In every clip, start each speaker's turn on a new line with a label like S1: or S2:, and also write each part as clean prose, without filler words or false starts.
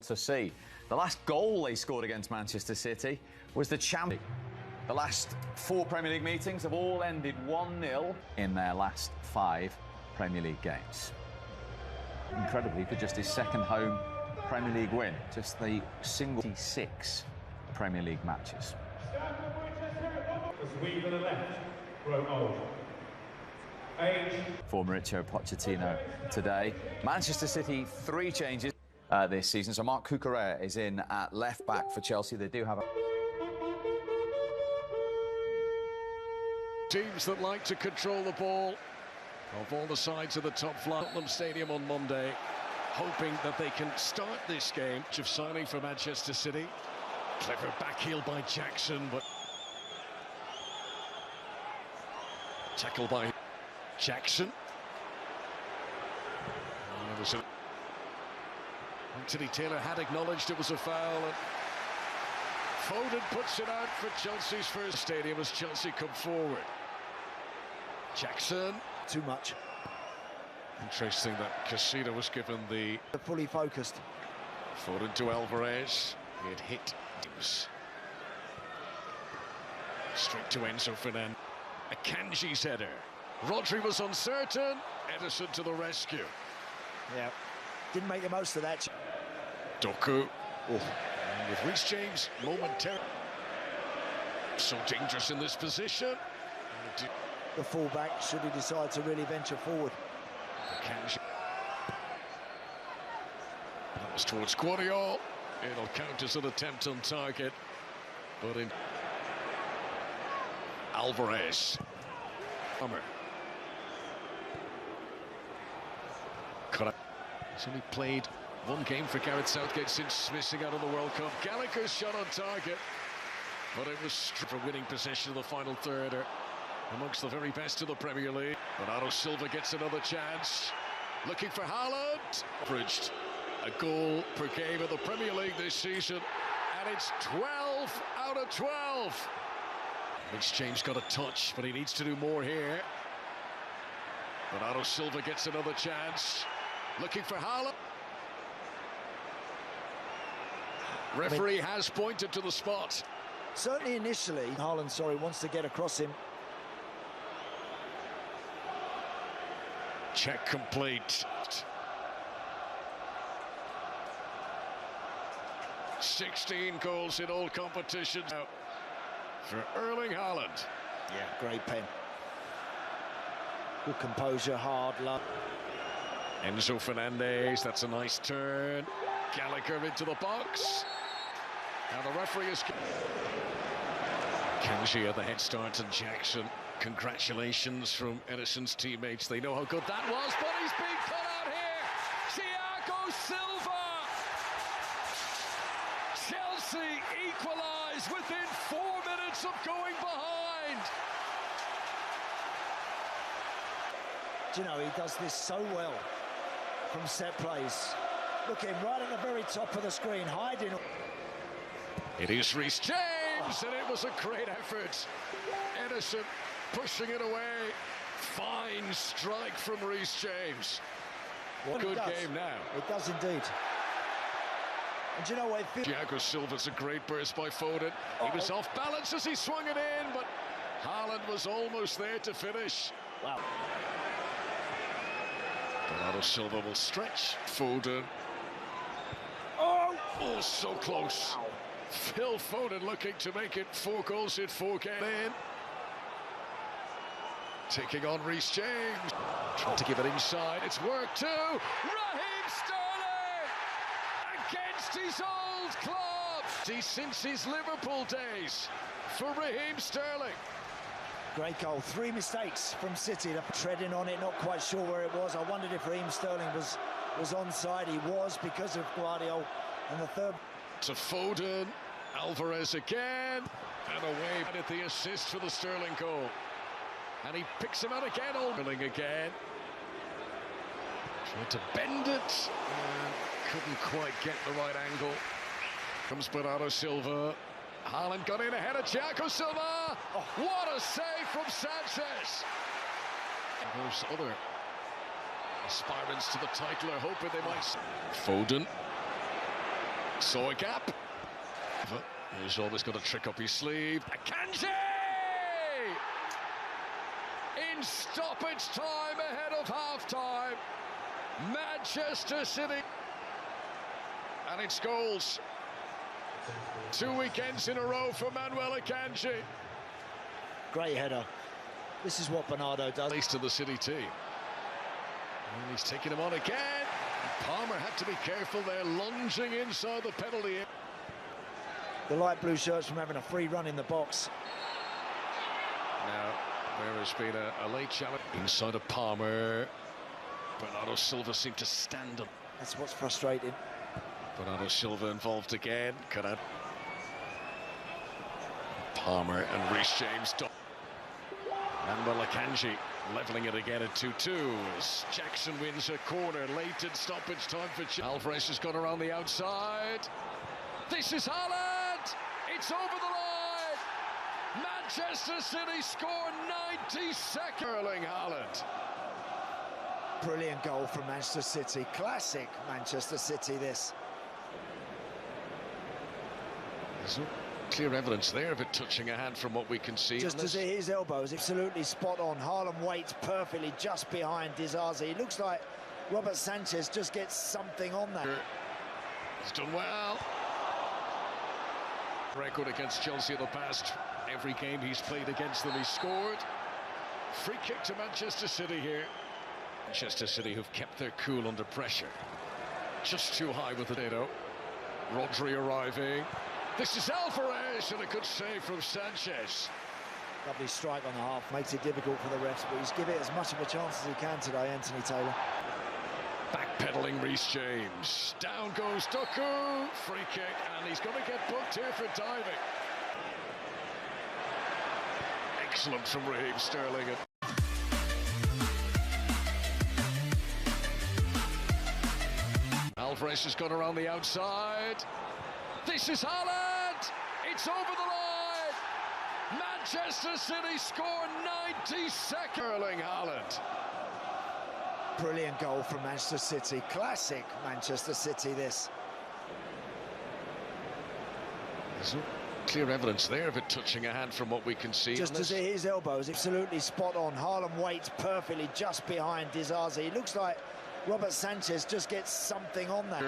S1: to see. The last goal they scored against Manchester City was the champion. The last 4 Premier League meetings have all ended 1-0 in their last 5 Premier League games. Incredibly, for just his second home Premier League win, just the single 6 Premier League matches.
S2: As we to the left grow old.
S1: For Mauricio Pochettino today. Manchester City 3 changes this season. So Marc Cucurella is in at left back for Chelsea. They do have
S3: teams that like to control the ball of all the sides of the top flight. Tottenham Stadium on Monday, hoping that they can start this game. Of signing for Manchester City. Clever backheel by Jackson, but tackle by Jackson. Anthony Taylor had acknowledged it was a foul, and Foden puts it out for Chelsea's first stadium as Chelsea come forward. Jackson.
S4: Too much.
S3: Interesting that Casino was given the
S4: fully focused.
S3: Foden to Alvarez. He had hit. It was straight to Enzo Fernandez. Akanji's header. Rodri was uncertain. Edison to the rescue.
S4: Yeah, didn't make the most of that.
S3: Doku. Oh. And with Reece James momentarily. So dangerous in this position.
S4: The fullback, should he decide to really venture forward.
S3: Akanji. That was towards Guardiola. It'll count as an attempt on target. But in Alvarez. Hammer. He's only played 1 game for Gareth Southgate since missing out on the World Cup. Gallagher's shot on target, but it was for winning possession of the final third, amongst the very best of the Premier League. Bernardo Silva gets another chance, looking for Haaland. Bridged a goal per game of the Premier League this season, and it's 12 out of 12. Reece James got a touch, but he needs to do more here. Bernardo Silva gets another chance, looking for Haaland. Referee has pointed to the spot.
S4: Certainly initially, Haaland, wants to get across him.
S3: Check complete. 16 goals in all competitions now for Erling Haaland.
S4: Yeah, great pen. Good composure, hard luck.
S3: Enzo Fernandez, that's a nice turn. Gallagher into the box. Now the referee is... Kanji at the head start, and Jackson. Congratulations from Edison's teammates. They know how good that was, but he's being cut out here. Thiago Silva. Chelsea equalise within 4 minutes of going behind.
S4: Do you know, he does this so well from set plays. Look at him right at the very top of the screen, hiding.
S3: It is Reece James, and it was a great effort. Edison pushing it away. Fine strike from Reece James. What a good game now.
S4: It does indeed. And do you know what?
S3: Thiago Silva's a great burst by Foden. He was off balance as he swung it in, but Haaland was almost there to finish.
S4: Wow.
S3: Bernardo Silva will stretch. Foden. Oh, so close.
S4: Wow.
S3: Phil Foden looking to make it 4 goals in 4 games. Taking on Reece James. Trying to give it inside. It's worked too. Raheem Sterling! Against his old club. Since his Liverpool days for Raheem Sterling.
S4: Great goal. 3 mistakes from City. Treading on it, not quite sure where it was. I wondered if Raheem Sterling was onside. He was, because of Guardiola. And the third...
S3: To Foden. Alvarez again. And away at the assist for the Sterling goal. And he picks him out again. Sterling again. Tried to bend it. And couldn't quite get the right angle. Comes Bernardo Silva. Haaland got in ahead of Thiago Silva. Oh, what a save from Sanchez. And those other aspirants to the title are hoping they might... Foden. Saw a gap. He's always got a trick up his sleeve. Akanji! In stoppage time ahead of half-time. Manchester City. And it's goals. 2 weekends in a row for Manuel Akanji.
S4: Great header. This is what Bernardo does.
S3: At least to the City team. And he's taking him on again. Palmer had to be careful there, lunging inside the penalty.
S4: The light blue shirts from having a free run in the box.
S3: Now, there has been a late challenge inside of Palmer. Bernardo Silva seemed to stand up.
S4: That's what's frustrating.
S3: Bernardo Silva involved again. Palmer and Reece James. Manuel Akanji levelling it again at 2-2 as Jackson wins a corner late in stoppage time for Alvarez has gone around the outside. This is Haaland! It's over the line! Manchester City score 92nd. Erling Haaland.
S4: Brilliant goal from Manchester City. Classic Manchester City, this.
S3: There's no clear evidence there of it touching a hand from what we can see.
S4: Just as his elbow is absolutely spot on. Haaland waits perfectly just behind Dizazi. It looks like Robert Sanchez just gets something on that.
S3: He's done well. Record against Chelsea in the past. Every game he's played against them, he's scored. Free kick to Manchester City here. Manchester City who've kept their cool under pressure. Just too high with the NATO. Rodri arriving. This is Alvarez, and a good save from Sanchez.
S4: Lovely strike on the half. Makes it difficult for the refs, but he's given it as much of a chance as he can today, Anthony Taylor.
S3: Backpedaling Reece James. Down goes Doku. Free kick, and he's going to get booked here for diving. Excellent from Raheem Sterling. Alvarez has gone around the outside. This is Haaland! It's over the line! Manchester City score 92nd. Erling Haaland.
S4: Brilliant goal from Manchester City. Classic Manchester City, this.
S3: There's no clear evidence there of it touching a hand from what we can see.
S4: Just as his elbow is absolutely spot on. Haaland waits perfectly just behind Dizazi. It looks like Robert Sanchez just gets something on that.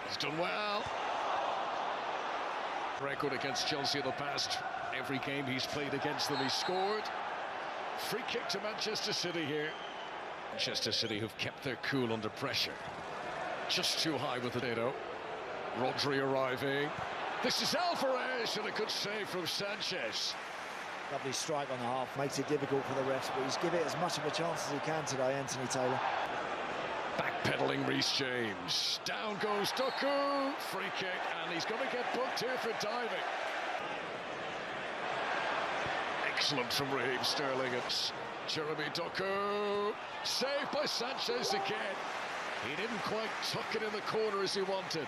S3: He's done well. Record against Chelsea in the past. Every game he's played against them, he's scored. Free kick to Manchester City here. Manchester City who've kept their cool under pressure. Just too high with the NATO. Rodri arriving. This is Alvarez, and a good save from Sanchez.
S4: Lovely strike on the half. Makes it difficult for the refs, but he's given it as much of a chance as he can today, Anthony Taylor.
S3: Backpedaling Reece James. Down goes Doku. Free kick, and he's going to get booked here for diving. Excellent from Raheem Sterling. It's Jeremy Doku. Saved by Sanchez again. He didn't quite tuck it in the corner as he wanted.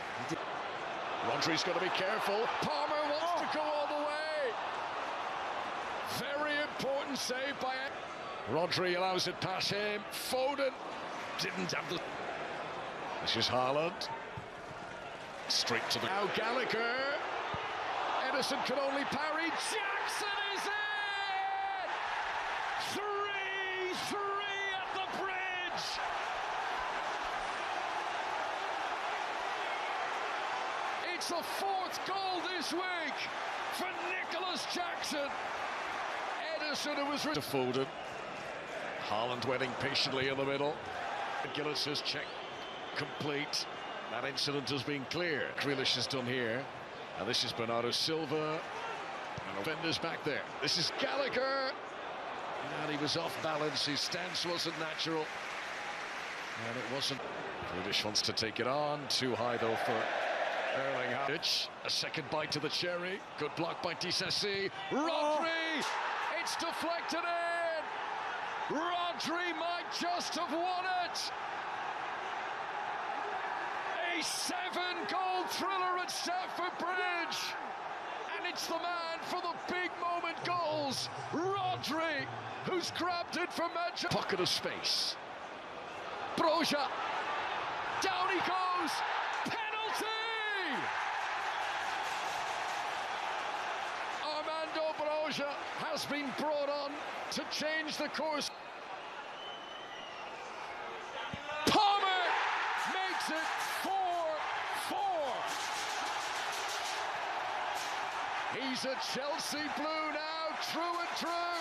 S3: Rodri's got to be careful. Palmer wants to go all the way. Very important save by Rodri, allows it past him. Foden didn't have the... This is Haaland. Straight to the... Now Gallagher. Edison can only parry. Jackson is in! 3-3 at the bridge! It's the fourth goal this week for Nicholas Jackson. Edison, who was... To Foden. Haaland waiting patiently in the middle. Gillis' check complete. That incident has been clear. Grealish has done here. Now this is Bernardo Silva. And offenders back there. This is Gallagher. And he was off balance. His stance wasn't natural. And it wasn't. Grealish wants to take it on. Too high though for Erling Haaland. A second bite to the cherry. Good block by Disasi. Rodri! It's deflected in! Rodri might just have won it! A 7-goal thriller at Stamford Bridge! And it's the man for the big moment goals, Rodri, who's grabbed it from Manchester. Pocket of space. Broja. Down he goes! Penalty! Armando Broja has been brought on to change the course. Palmer makes it 4-4. He's a Chelsea blue now, true and true.